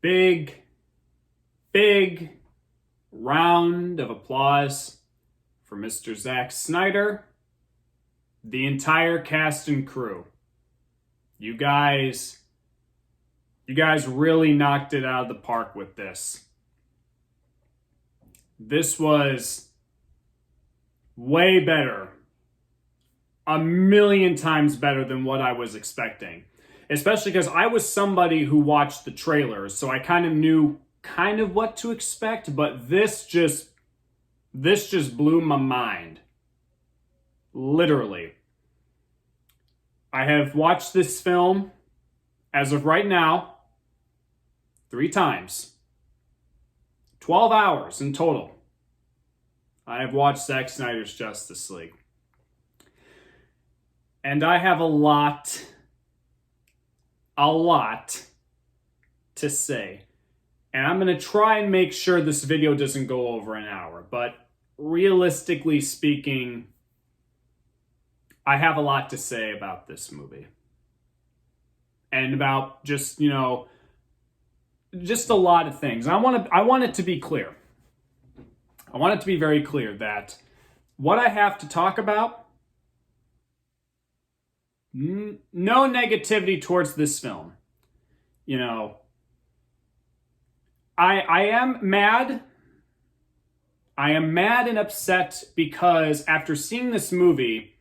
Big, big round of applause for Mr. Zack Snyder, the entire cast and crew. You guys really knocked it out of the park with this. This was way better. A million times better than what I was expecting. Especially because I was somebody who watched the trailers, so I kind of knew what to expect, but this just blew my mind. Literally. I have watched this film, as of right now, 3 times. 12 hours in total. I have watched Zack Snyder's Justice League. And I have a lot to say. And I'm going to try and make sure this video doesn't go over an hour. But realistically speaking, I have a lot to say about this movie. And about just a lot of things. I want it to be clear. I want it to be very clear that what I have to talk about, no negativity towards this film. I am mad. I am mad and upset because after seeing this movie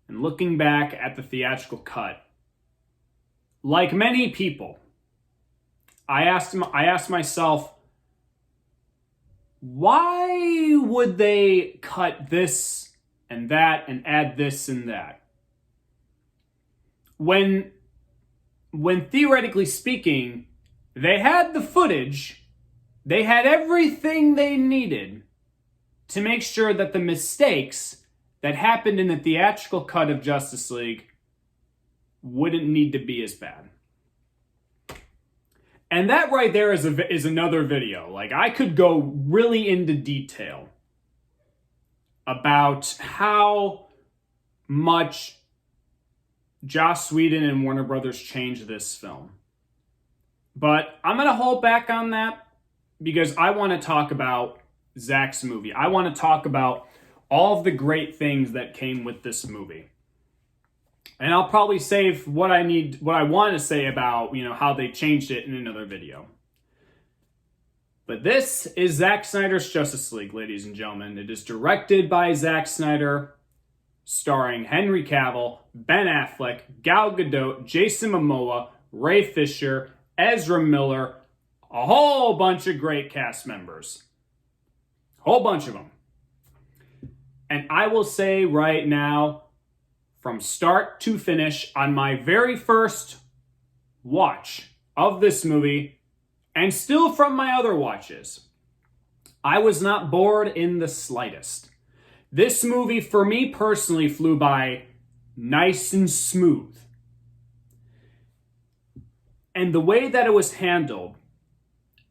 and looking back at the theatrical cut, like many people, I asked myself, why would they cut this and that and add this and that? When theoretically speaking, they had the footage, they had everything they needed to make sure that the mistakes that happened in the theatrical cut of Justice League wouldn't need to be as bad. And that right there is another video. Like, I could go really into detail about how much Joss Whedon and Warner Brothers changed this film. But I'm going to hold back on that because I want to talk about Zack's movie. I want to talk about all of the great things that came with this movie. And I'll probably save what I want to say about, how they changed it in another video. But this is Zack Snyder's Justice League, ladies and gentlemen. It is directed by Zack Snyder, starring Henry Cavill, Ben Affleck, Gal Gadot, Jason Momoa, Ray Fisher, Ezra Miller, a whole bunch of great cast members. Whole bunch of them. And I will say right now, from start to finish, on my very first watch of this movie, and still from my other watches, I was not bored in the slightest. This movie, for me personally, flew by nice and smooth. And the way that it was handled,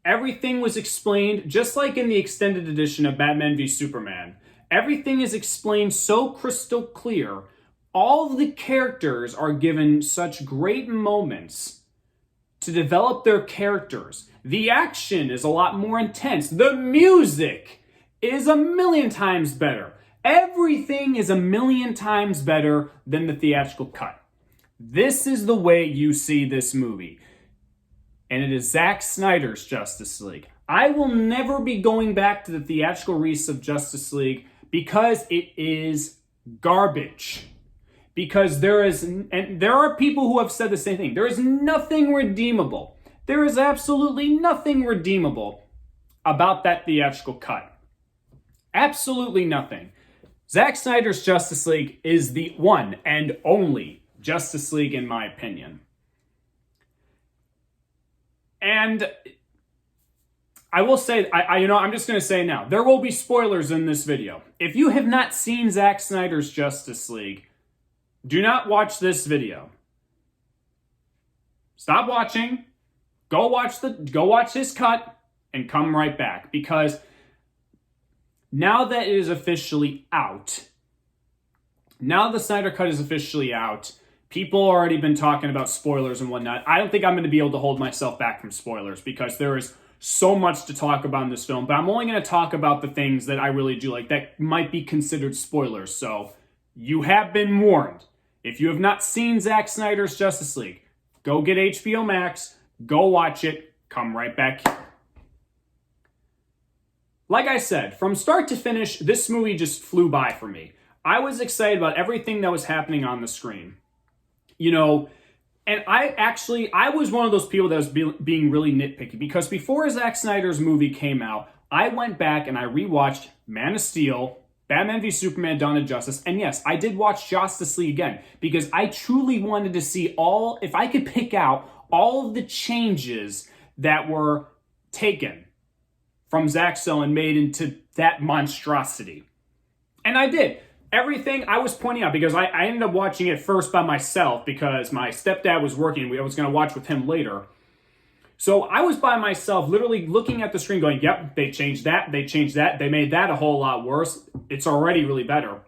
everything was explained, just like in the extended edition of Batman v Superman. Everything is explained so crystal clear. All of the characters are given such great moments to develop their characters. The action is a lot more intense. The music is a million times better. Everything is a million times better than the theatrical cut. This is the way you see this movie. And it is Zack Snyder's Justice League. I will never be going back to the theatrical release of Justice League because it is garbage. Because there are people who have said the same thing. There is nothing redeemable. There is absolutely nothing redeemable about that theatrical cut. Absolutely nothing. Zack Snyder's Justice League is the one and only Justice League in my opinion. And I will say, I'm just going to say now, there will be spoilers in this video. If you have not seen Zack Snyder's Justice League, do not watch this video. Stop watching. Go watch his cut and come right back, because now that it is officially out, now the Snyder Cut is officially out, people already been talking about spoilers and whatnot. I don't think I'm going to be able to hold myself back from spoilers because there is so much to talk about in this film, but I'm only going to talk about the things that I really do like that might be considered spoilers. So you have been warned. If you have not seen Zack Snyder's Justice League, go get HBO Max, go watch it, come right back here. Like I said, from start to finish, this movie just flew by for me. I was excited about everything that was happening on the screen. You know, and I was one of those people that was being really nitpicky because before Zack Snyder's movie came out, I went back and I rewatched Man of Steel, Batman v Superman, Dawn of Justice, and yes, I did watch Justice League again because I truly wanted to see if I could pick out all of the changes that were taken from Zack's film and made into that monstrosity. And I did. Everything I was pointing out, because I ended up watching it first by myself because my stepdad was working. I was going to watch with him later. So I was by myself, literally looking at the screen going, yep, they changed that, they made that a whole lot worse. It's already really better.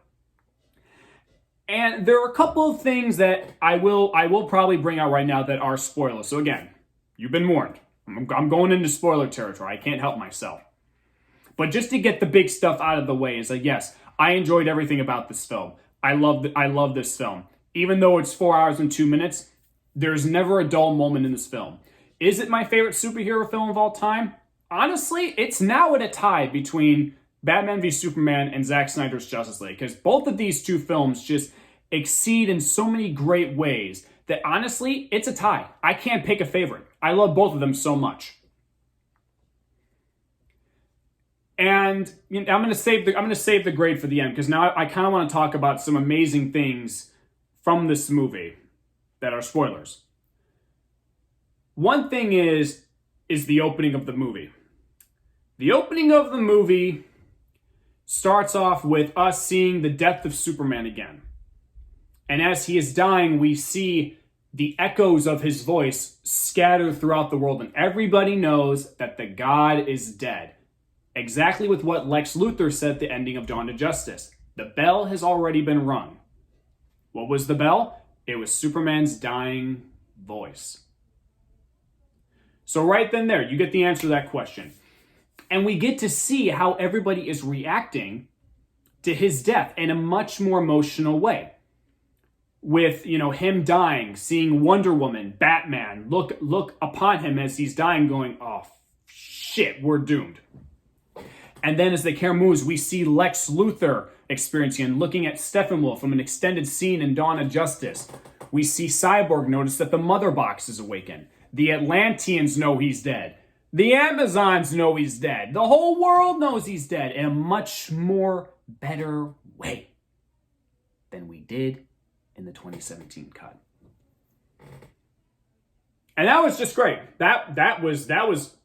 And there are a couple of things that I will probably bring out right now that are spoilers. So again, you've been warned. I'm going into spoiler territory. I can't help myself. But just to get the big stuff out of the way is like, yes, I enjoyed everything about this film. I love this film. Even though it's 4 hours and 2 minutes, there's never a dull moment in this film. Is it my favorite superhero film of all time? Honestly, it's now at a tie between Batman v Superman and Zack Snyder's Justice League, because both of these two films just exceed in so many great ways that honestly, it's a tie. I can't pick a favorite. I love both of them so much. And I'm going to save the grade for the end because now I kind of want to talk about some amazing things from this movie that are spoilers. One thing is the opening of the movie. The opening of the movie starts off with us seeing the death of Superman again. And as he is dying, we see the echoes of his voice scattered throughout the world. And everybody knows that the god is dead. Exactly with what Lex Luthor said at the ending of Dawn of Justice. The bell has already been rung. What was the bell? It was Superman's dying voice. So right then there, you get the answer to that question. And we get to see how everybody is reacting to his death in a much more emotional way. With, him dying, seeing Wonder Woman, Batman, look upon him as he's dying going, oh, shit, we're doomed. And then as the camera moves, we see Lex Luthor experiencing and looking at Steppenwolf from an extended scene in Dawn of Justice. We see Cyborg notice that the Mother Box is awakened. The Atlanteans know he's dead. The Amazons know he's dead. The whole world knows he's dead in a much more better way than we did in the 2017 cut. And that was just great. That was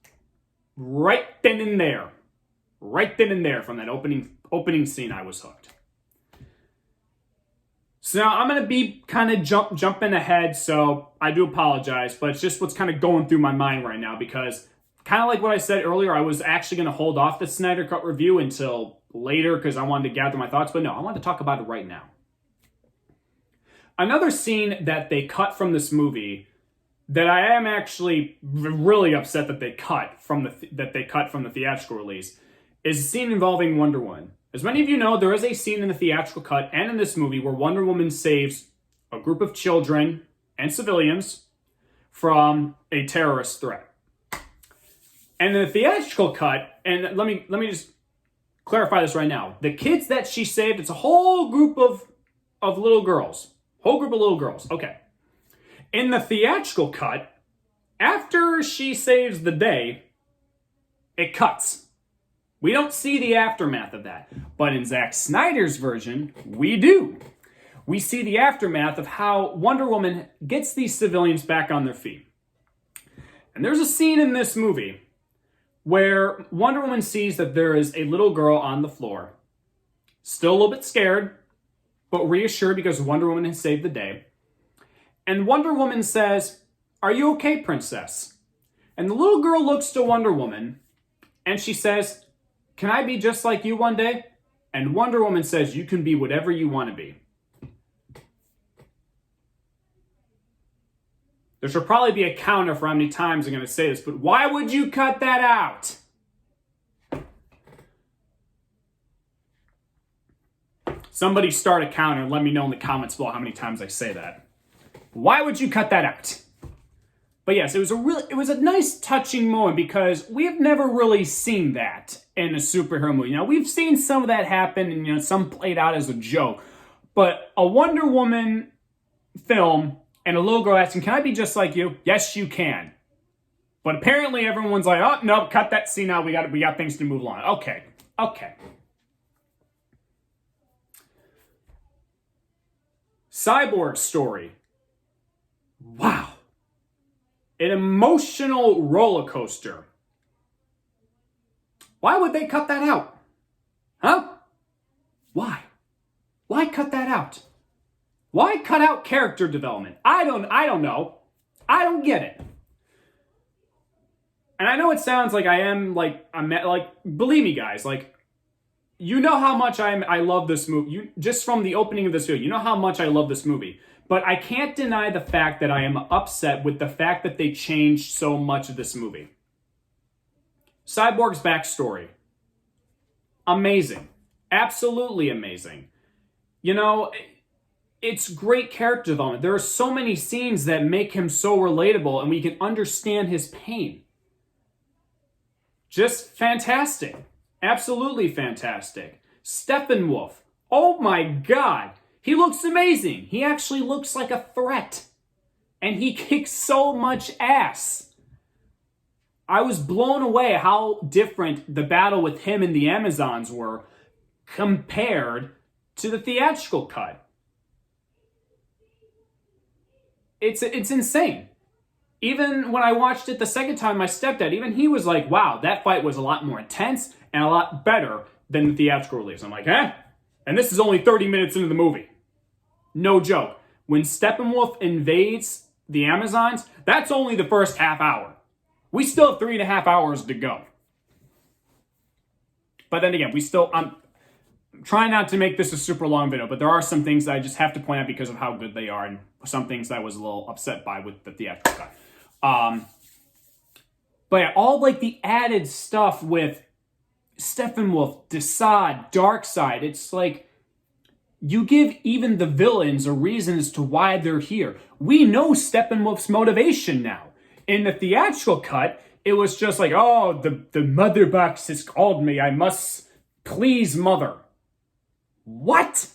right then and there. Right then and there from that opening scene, I was hooked. So now I'm going to be kind of jumping ahead, so I do apologize, but it's just what's kind of going through my mind right now because kind of like what I said earlier, I was actually going to hold off the Snyder Cut review until later because I wanted to gather my thoughts, but no, I want to talk about it right now. Another scene that they cut from this movie that I am actually really upset that they cut from the theatrical release is a scene involving Wonder Woman. As many of you know, there is a scene in the theatrical cut and in this movie where Wonder Woman saves a group of children and civilians from a terrorist threat. And in the theatrical cut, and let me just clarify this right now. The kids that she saved, it's a whole group of little girls. Whole group of little girls. Okay. In the theatrical cut, after she saves the day, it cuts. We don't see the aftermath of that. But in Zack Snyder's version, we do. We see the aftermath of how Wonder Woman gets these civilians back on their feet. And there's a scene in this movie where Wonder Woman sees that there is a little girl on the floor, still a little bit scared, but reassured because Wonder Woman has saved the day. And Wonder Woman says, "Are you okay, princess?" And the little girl looks to Wonder Woman and she says, "Can I be just like you one day?" And Wonder Woman says, "You can be whatever you want to be." There should probably be a counter for how many times I'm going to say this, but why would you cut that out? Somebody start a counter and let me know in the comments below how many times I say that. Why would you cut that out? But yes, it was a nice touching moment because we have never really seen that in a superhero movie. Now, we've seen some of that happen and some played out as a joke. But a Wonder Woman film and a little girl asking, "Can I be just like you?" Yes, you can. But apparently everyone's like, "Oh, no, cut that scene out. We got things to move along." Okay. Cyborg Story. Wow. An emotional roller coaster. Why would they cut that out? Huh? Why? Why cut that out? Why cut out character development? I don't know. I don't get it. And I know it sounds like I'm believe me guys, you know how much I love this movie. Just from the opening of this video, you know how much I love this movie. But I can't deny the fact that I am upset with the fact that they changed so much of this movie. Cyborg's backstory. Amazing. Absolutely amazing. It's great character development. There are so many scenes that make him so relatable and we can understand his pain. Just fantastic. Absolutely fantastic. Steppenwolf. Oh my God. He looks amazing. He actually looks like a threat. And he kicks so much ass. I was blown away how different the battle with him and the Amazons were compared to the theatrical cut. It's insane. Even when I watched it the second time, my stepdad, even he was like, "Wow, that fight was a lot more intense and a lot better than the theatrical release." I'm like, eh? And this is only 30 minutes into the movie. No joke. When Steppenwolf invades the Amazons, that's only the first half hour. We still have 3.5 hours to go. But then again, I'm trying not to make this a super long video, but there are some things that I just have to point out because of how good they are, and some things that I was a little upset by with the theatrical cut. But yeah, all the added stuff with Steppenwolf, Desaad, Darkseid, it's like you give even the villains a reason as to why they're here. We know Steppenwolf's motivation now. In the theatrical cut, it was just like, "Oh, the mother box has called me. I must please mother." What?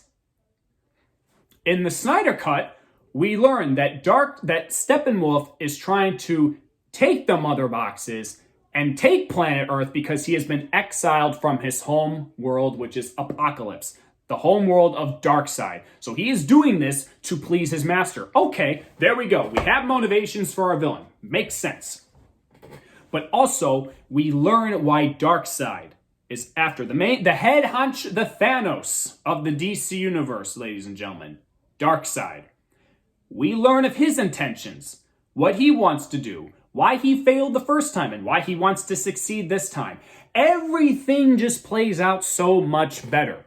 In the Snyder cut, we learn that Steppenwolf is trying to take the mother boxes and take planet Earth because he has been exiled from his home world, which is Apocalypse, the home world of Darkseid. So he is doing this to please his master. Okay, there we go. We have motivations for our villain. Makes sense. But also, we learn why Darkseid is after the head hunch, the Thanos of the DC universe, ladies and gentlemen. Darkseid. We learn of his intentions, what he wants to do, why he failed the first time, and why he wants to succeed this time. Everything just plays out so much better.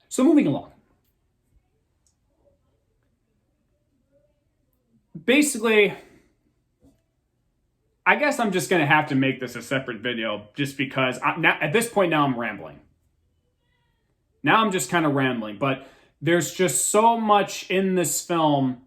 So moving along. Basically, I guess I'm just going to have to make this a separate video just because at this point now I'm rambling. Now I'm just kind of rambling, but there's just so much in this film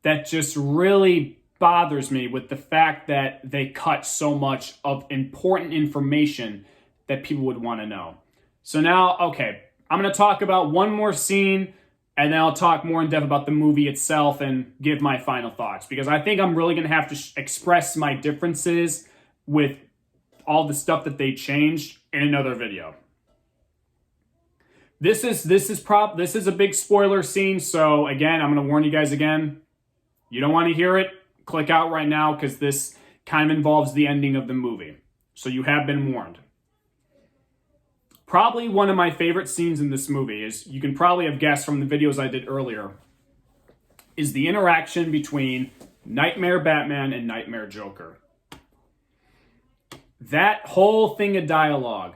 that just really bothers me with the fact that they cut so much of important information that people would want to know. So now, okay, I'm going to talk about one more scene, and then I'll talk more in depth about the movie itself and give my final thoughts, because I think I'm really going to have to express my differences with all the stuff that they changed in another video. This is a big spoiler scene, so again, I'm going to warn you guys again. You don't want to hear it? Click out right now, because this kind of involves the ending of the movie. So you have been warned. Probably one of my favorite scenes in this movie is, you can probably have guessed from the videos I did earlier, is the interaction between Nightmare Batman and Nightmare Joker. That whole thing of dialogue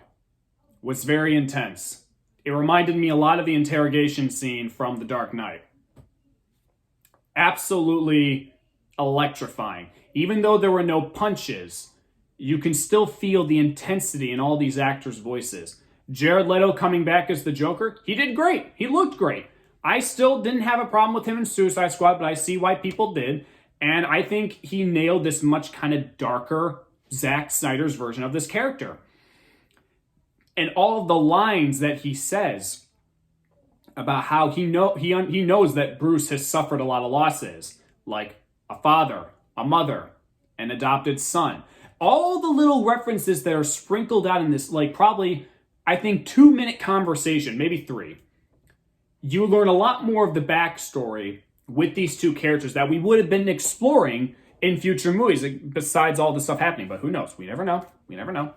was very intense. It reminded me a lot of the interrogation scene from The Dark Knight. Absolutely electrifying. Even though there were no punches, you can still feel the intensity in all these actors' voices. Jared Leto coming back as the Joker, he did great. He looked great. I still didn't have a problem with him in Suicide Squad, but I see why people did. And I think he nailed this much kind of darker Zack Snyder's version of this character. And all of the lines that he says about how he knows that Bruce has suffered a lot of losses, like a father, a mother, an adopted son. All the little references that are sprinkled out in this, like probably, I think, 2-minute conversation, maybe 3. You learn a lot more of the backstory with these two characters that we would have been exploring in future movies, besides all the stuff happening. But who knows? We never know. We never know.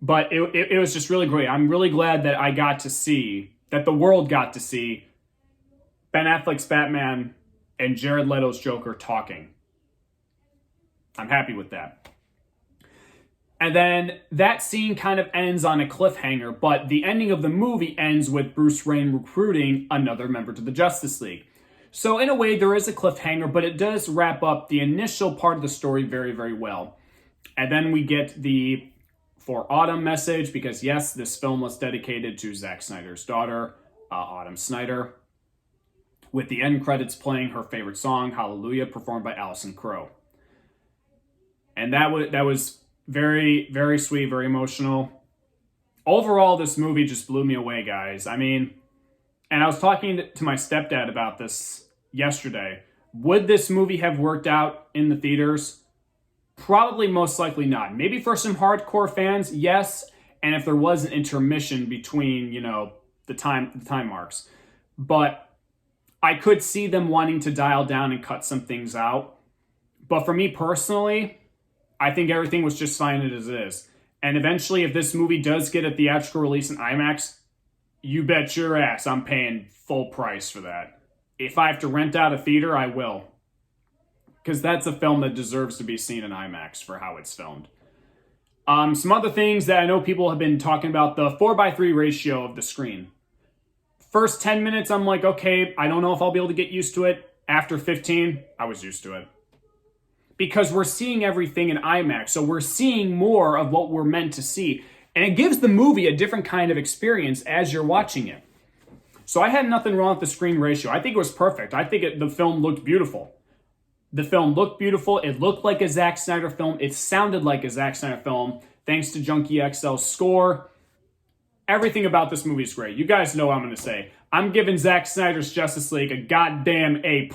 But it was just really great. I'm really glad that I got to see, that the world got to see Ben Affleck's Batman and Jared Leto's Joker talking. I'm happy with that. And then that scene kind of ends on a cliffhanger, but the ending of the movie ends with Bruce Wayne recruiting another member to the Justice League. So in a way, there is a cliffhanger, but it does wrap up the initial part of the story very, very well. And then we get the For Autumn message, because yes, this film was dedicated to Zack Snyder's daughter, Autumn Snyder, with the end credits playing her favorite song, Hallelujah, performed by Alison Krauss. And that was very, very sweet, very emotional. Overall, this movie just blew me away, guys. I mean, and I was talking to my stepdad about this yesterday. Would this movie have worked out in the theaters? Probably most likely not. Maybe for some hardcore fans, yes. And if there was an intermission between, the time marks. But I could see them wanting to dial down and cut some things out. But for me personally, I think everything was just fine as it is. And eventually, if this movie does get a theatrical release in IMAX, you bet your ass I'm paying full price for that. If I have to rent out a theater, I will. Because that's a film that deserves to be seen in IMAX for how it's filmed. Some other things that I know people have been talking about, the 4:3 ratio of the screen. First 10 minutes, I'm like, okay, I don't know if I'll be able to get used to it. After 15, I was used to it. Because we're seeing everything in IMAX, so we're seeing more of what we're meant to see. And it gives the movie a different kind of experience as you're watching it. So I had nothing wrong with the screen ratio. I think it was perfect. I think the film looked beautiful. The film looked beautiful. It looked like a Zack Snyder film. It sounded like a Zack Snyder film, thanks to Junkie XL's score. Everything about this movie is great. You guys know what I'm going to say. I'm giving Zack Snyder's Justice League a goddamn A+.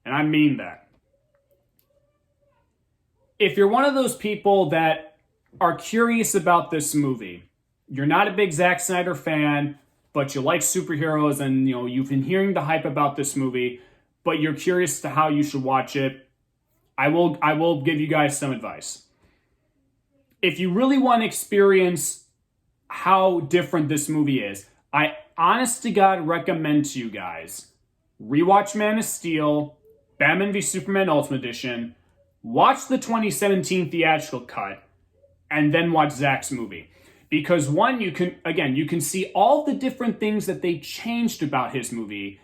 And I mean that. If you're one of those people that are curious about this movie, you're not a big Zack Snyder fan, but you like superheroes and you've been hearing the hype about this movie, but you're curious to how you should watch it, I will give you guys some advice. If you really want to experience how different this movie is, I honest to God recommend to you guys rewatch Man of Steel, Batman v Superman Ultimate Edition, watch the 2017 theatrical cut, and then watch Zack's movie. Because one, you can see all the different things that they changed about his movie,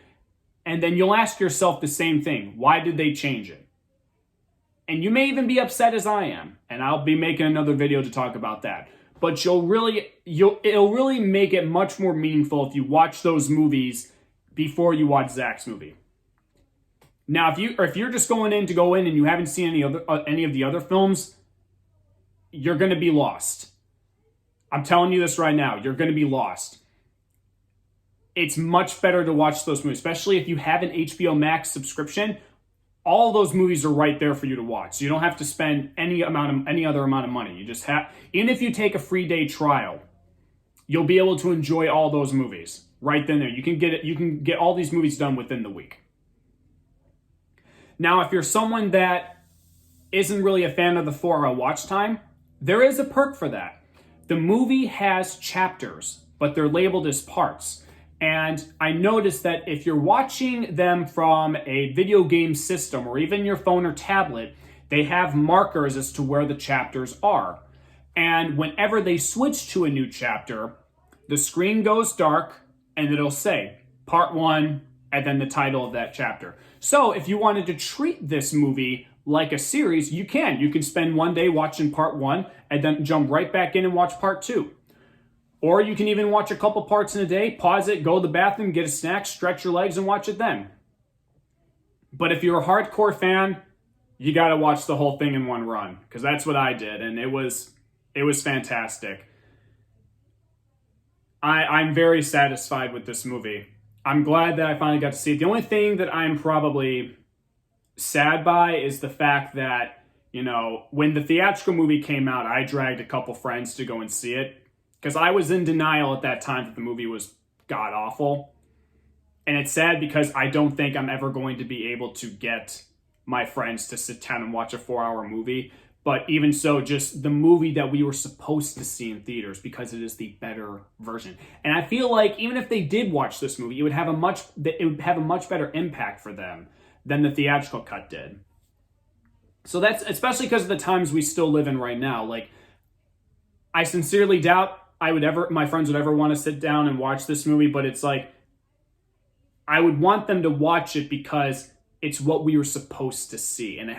and then you'll ask yourself the same thing. Why did they change it? And you may even be upset as I am, and I'll be making another video to talk about that. But it'll really make it much more meaningful if you watch those movies before you watch Zack's movie. Now, if you're just going in and you haven't seen any of the other films, you're going to be lost. I'm telling you this right now. You're going to be lost. It's much better to watch those movies, especially if you have an HBO Max subscription. All those movies are right there for you to watch. So you don't have to spend any other amount of money. You just have, even if you take a free day trial, you'll be able to enjoy all those movies right then and there. You can get all these movies done within the week. Now, if you're someone that isn't really a fan of the 4-hour watch time, there is a perk for that. The movie has chapters, but they're labeled as parts. And I noticed that if you're watching them from a video game system or even your phone or tablet, They have markers as to where the chapters are. And whenever they switch to a new chapter, the screen goes dark and it'll say part 1 and then the title of that chapter. So if you wanted to treat this movie like a series, you can. You can spend one day watching part 1 and then jump right back in and watch part 2. Or you can even watch a couple parts in a day, pause it, go to the bathroom, get a snack, stretch your legs, and watch it then. But if you're a hardcore fan, you got to watch the whole thing in one run, because that's what I did, and it was fantastic. I'm very satisfied with this movie. I'm glad that I finally got to see it. The only thing that I'm probably sad by is the fact that, you know, when the theatrical movie came out, I dragged a couple friends to go and see it, because I was in denial at that time that the movie was god-awful. And it's sad because I don't think I'm ever going to be able to get my friends to sit down and watch a 4-hour movie. But even so, just the movie that we were supposed to see in theaters, because it is the better version. And I feel like even if they did watch this movie, it would have a much better impact for them than the theatrical cut did. So that's especially because of the times we still live in right now. Like, I sincerely doubt my friends would ever want to sit down and watch this movie, but it's like, I would want them to watch it because it's what we were supposed to see, and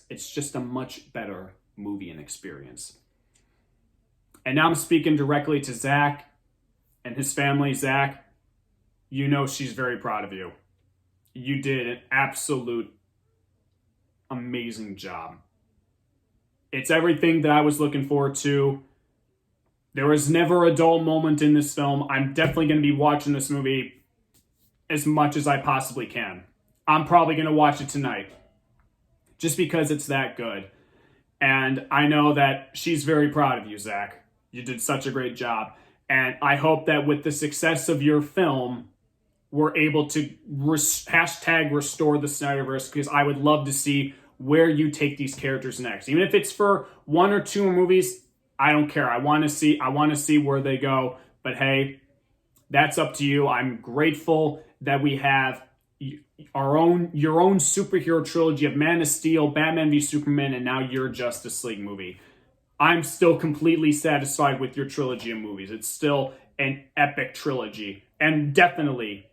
it's just a much better movie and experience. And now I'm speaking directly to Zack and his family. Zack, you know she's very proud of you. You did an absolute amazing job. It's everything that I was looking forward to. There was never a dull moment in this film. I'm definitely going to be watching this movie as much as I possibly can. I'm probably going to watch it tonight just because it's that good. And I know that she's very proud of you, Zack. You did such a great job. And I hope that with the success of your film, we're able to hashtag restore the Snyderverse, because I would love to see where you take these characters next. Even if it's for 1 or 2 movies, I don't care. I want to see where they go. But hey, that's up to you. I'm grateful that we have your own superhero trilogy of Man of Steel, Batman v Superman, and now your Justice League movie. I'm still completely satisfied with your trilogy of movies. It's still an epic trilogy, and definitely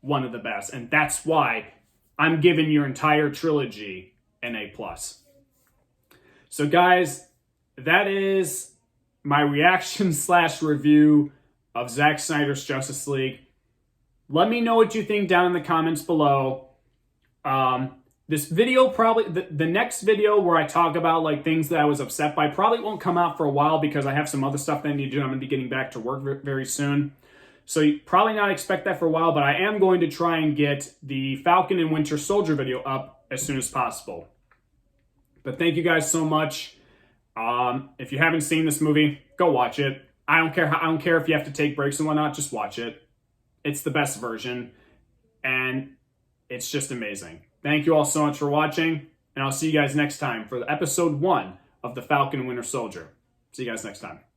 one of the best. And that's why I'm giving your entire trilogy an A+. So guys, that is my reaction / review of Zack Snyder's Justice League. Let me know what you think down in the comments below. This video probably, the next video where I talk about like things that I was upset by, probably won't come out for a while because I have some other stuff that I need to do. I'm going to be getting back to work very soon. So you probably not expect that for a while, but I am going to try and get the Falcon and Winter Soldier video up as soon as possible. But thank you guys so much. If you haven't seen this movie, go watch it. I don't care if you have to take breaks and whatnot, just watch it. It's the best version, and it's just amazing. Thank you all so much for watching, and I'll see you guys next time for episode 1 of The Falcon and Winter Soldier. See you guys next time.